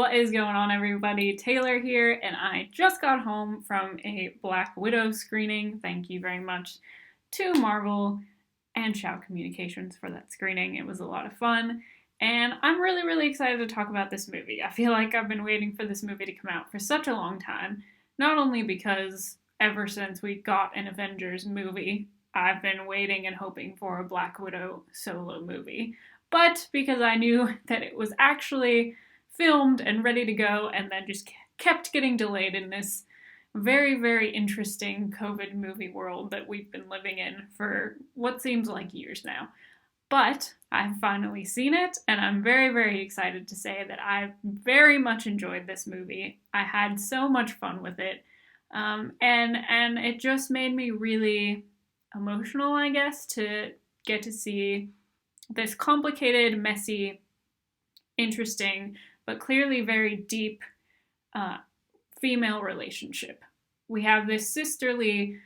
What is going on, everybody? Taylor here, and I just got home from a Black Widow screening. Thank you very much to Marvel and Shout Communications for that screening. It was a lot of fun, and I'm really, really excited to talk about this movie. I feel like I've been waiting for this movie to come out for such a long time, not only because ever since we got an Avengers movie, I've been waiting and hoping for a Black Widow solo movie, but because I knew that it was actually filmed and ready to go, and then just kept getting delayed in this very, very interesting COVID movie world that we've been living in for what seems like years now. But I've finally seen it, and I'm very, very excited to say that I very much enjoyed this movie. I had so much fun with it, and it just made me really emotional, I guess, to get to see this complicated, messy, interesting, but clearly very deep uh, female relationship. We have this sisterly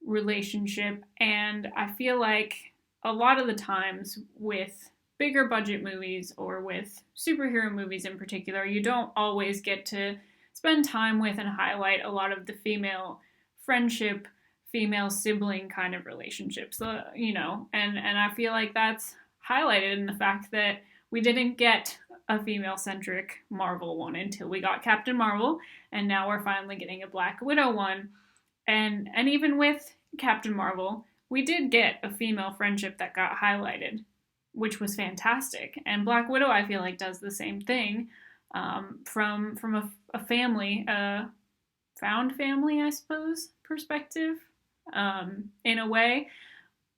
relationship, and I feel like a lot of the times with bigger budget movies or with superhero movies in particular, you don't always get to spend time with and highlight a lot of the female friendship, female sibling kind of relationships, and I feel like that's highlighted in the fact that we didn't get a female centric Marvel one until we got Captain Marvel, and now we're finally getting a Black Widow one. And even with Captain Marvel, we did get a female friendship that got highlighted, which was fantastic. And Black Widow, I feel like, does the same thing, from a family, a found family, I suppose, perspective, in a way.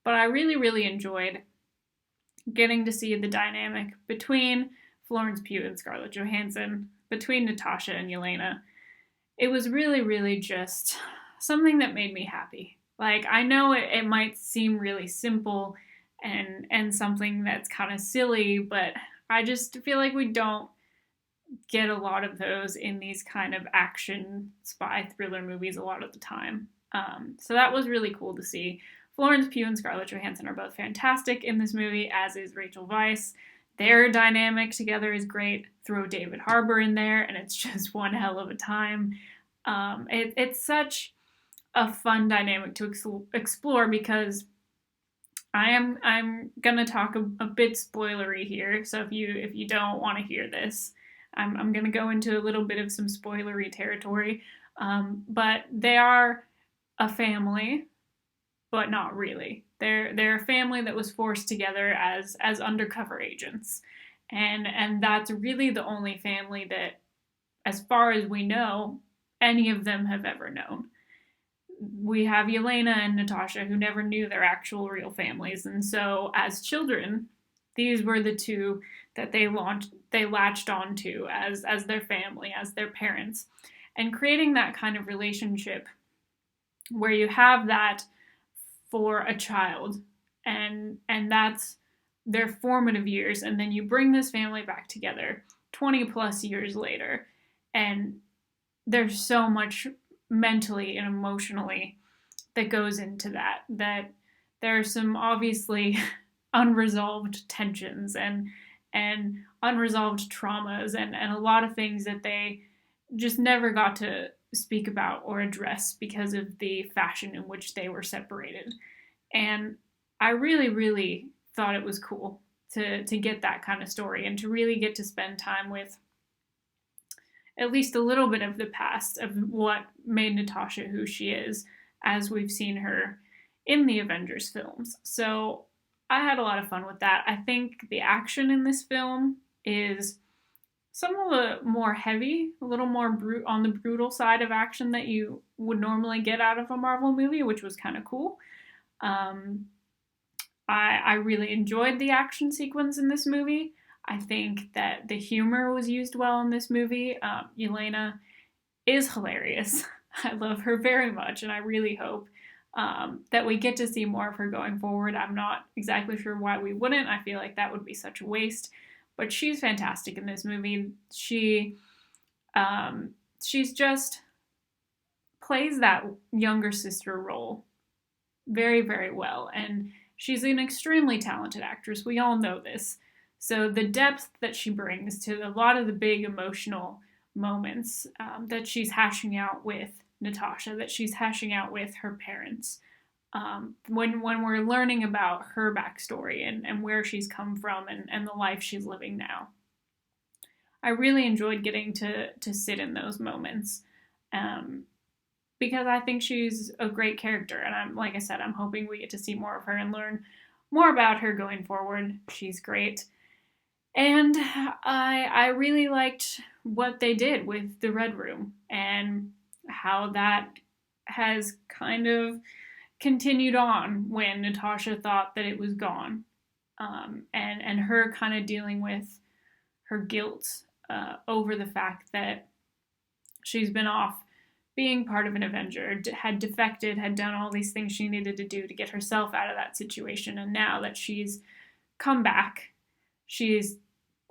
But I really, really enjoyed getting to see the dynamic between Florence Pugh and Scarlett Johansson, between Natasha and Yelena. It was really, really just something that made me happy. Like, I know it might seem really simple and something that's kind of silly, but I just feel like we don't get a lot of those in these kind of action spy thriller movies a lot of the time. So that was really cool to see. Florence Pugh and Scarlett Johansson are both fantastic in this movie, as is Rachel Weisz. Their dynamic together is great. Throw David Harbour in there, and it's just one hell of a time. It's such a fun dynamic to explore because I'm gonna talk a bit spoilery here. So if you don't want to hear this, I'm gonna go into a little bit of some spoilery territory. But they are a family, but not really. They're a family that was forced together as undercover agents, and that's really the only family that, as far as we know, any of them have ever known. We have Yelena and Natasha, who never knew their actual real families, and so as children, these were the two that they latched onto as their family, as their parents, and creating that kind of relationship where you have that for a child, and that's their formative years, and then you bring this family back together 20 plus years later, and there's so much mentally and emotionally that goes into that there are some obviously unresolved tensions and unresolved traumas, and a lot of things that they just never got to speak about or address because of the fashion in which they were separated. And I really, really thought it was cool to get that kind of story and to really get to spend time with at least a little bit of the past of what made Natasha who she is, as we've seen her in the Avengers films. So I had a lot of fun with that. I think the action in this film is some of the more heavy, a little more on the brutal side of action that you would normally get out of a Marvel movie, which was kind of cool. I really enjoyed the action sequence in this movie. I think that the humor was used well in this movie. Yelena is hilarious. I love her very much, and I really hope that we get to see more of her going forward. I'm not exactly sure why we wouldn't. I feel like that would be such a waste. But she's fantastic in this movie. She's just plays that younger sister role very, very well. And she's an extremely talented actress. We all know this. So the depth that she brings to a lot of the big emotional moments that she's hashing out with Natasha, that she's hashing out with her parents, when we're learning about her backstory and where she's come from and the life she's living now. I really enjoyed getting to sit in those moments because I think she's a great character, and like I said, I'm hoping we get to see more of her and learn more about her going forward. She's great. And I really liked what they did with the Red Room and how that has kind of continued on when Natasha thought that it was gone. And her kind of dealing with her guilt over the fact that she's been off being part of an Avenger, had defected, had done all these things she needed to do to get herself out of that situation. And now that she's come back, she's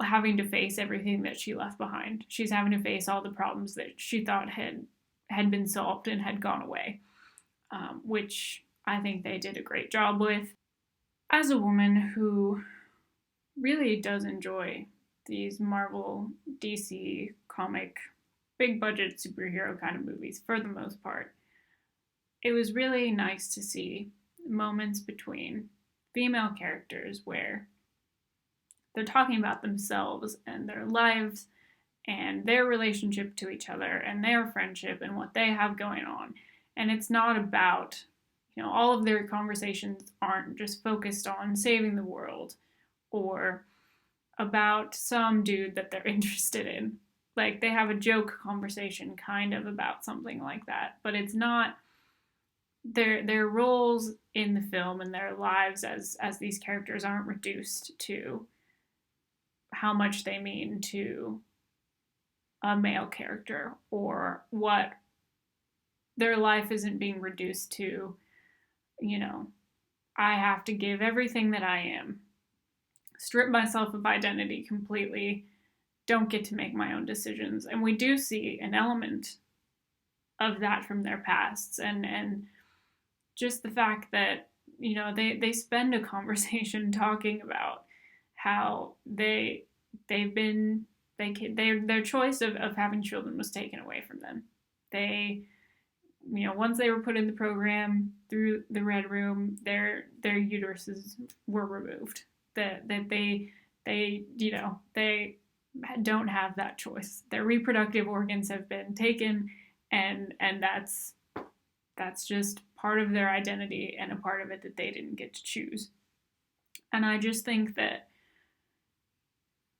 having to face everything that she left behind. She's having to face all the problems that she thought had been solved and had gone away, which I think they did a great job with. As a woman who really does enjoy these Marvel, DC comic, big budget superhero kind of movies for the most part, it was really nice to see moments between female characters where they're talking about themselves and their lives and their relationship to each other and their friendship and what they have going on. And it's not about, all of their conversations aren't just focused on saving the world or about some dude that they're interested in. Like, they have a joke conversation kind of about something like that, but it's not their roles in the film and their lives as these characters aren't reduced to how much they mean to a male character, or what their life isn't being reduced to, I have to give everything that I am, strip myself of identity completely, don't get to make my own decisions. And we do see an element of that from their pasts, and just the fact that they spend a conversation talking about how their choice of having children was taken away from them. They, once they were put in the program through the Red Room, their uteruses were removed. That they don't have that choice. Their reproductive organs have been taken, and that's just part of their identity and a part of it that they didn't get to choose. And I just think that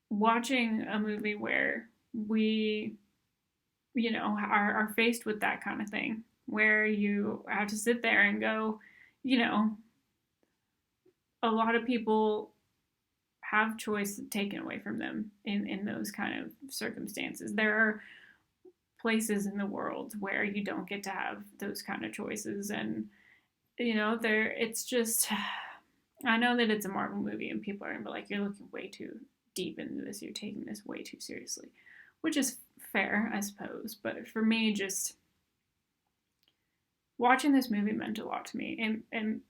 watching a movie where we, are faced with that kind of thing, where you have to sit there and go, a lot of people have choice taken away from them in those kind of circumstances. There are places in the world where you don't get to have those kind of choices, and it's just, I know that it's a Marvel movie and people are gonna be like, you're looking way too deep into this, you're taking this way too seriously, which is fair, I suppose. But for me, just watching this movie meant a lot to me, and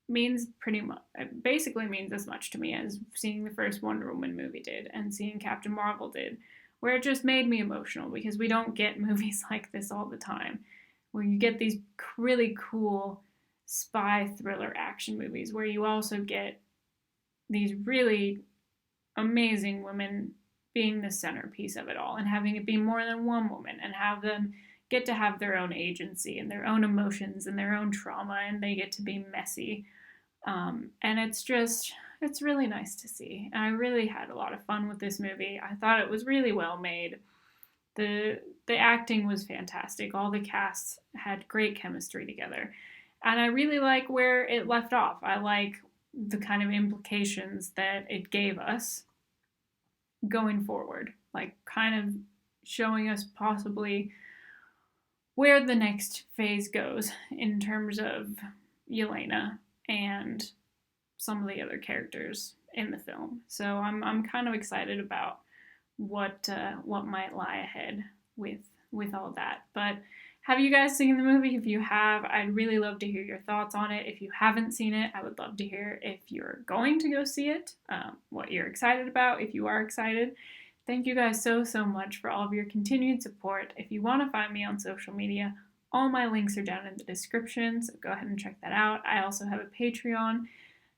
means pretty much, it basically means as much to me as seeing the first Wonder Woman movie did and seeing Captain Marvel did, where it just made me emotional, because we don't get movies like this all the time, where you get these really cool spy thriller action movies where you also get these really amazing women being the centerpiece of it all, and having it be more than one woman, and have them get to have their own agency and their own emotions and their own trauma, and they get to be messy. And it's really nice to see. And I really had a lot of fun with this movie. I thought it was really well made. The acting was fantastic. All the casts had great chemistry together. And I really like where it left off. I like the kind of implications that it gave us going forward. Like, kind of showing us possibly where the next phase goes in terms of Yelena and some of the other characters in the film. So I'm kind of excited about what might lie ahead with all that. But Have you guys seen the movie? If you have, I'd really love to hear your thoughts on it. If you haven't seen it, I would love to hear if you're going to go see it, what you're excited about, if you are excited. Thank you guys so much for all of your continued support. If you want to find me on social media, all my links are down in the description, so go ahead and check that out. I also have a Patreon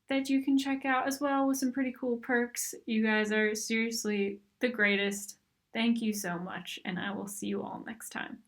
that you can check out as well with some pretty cool perks. You guys are seriously the greatest. Thank you so much, and I will see you all next time.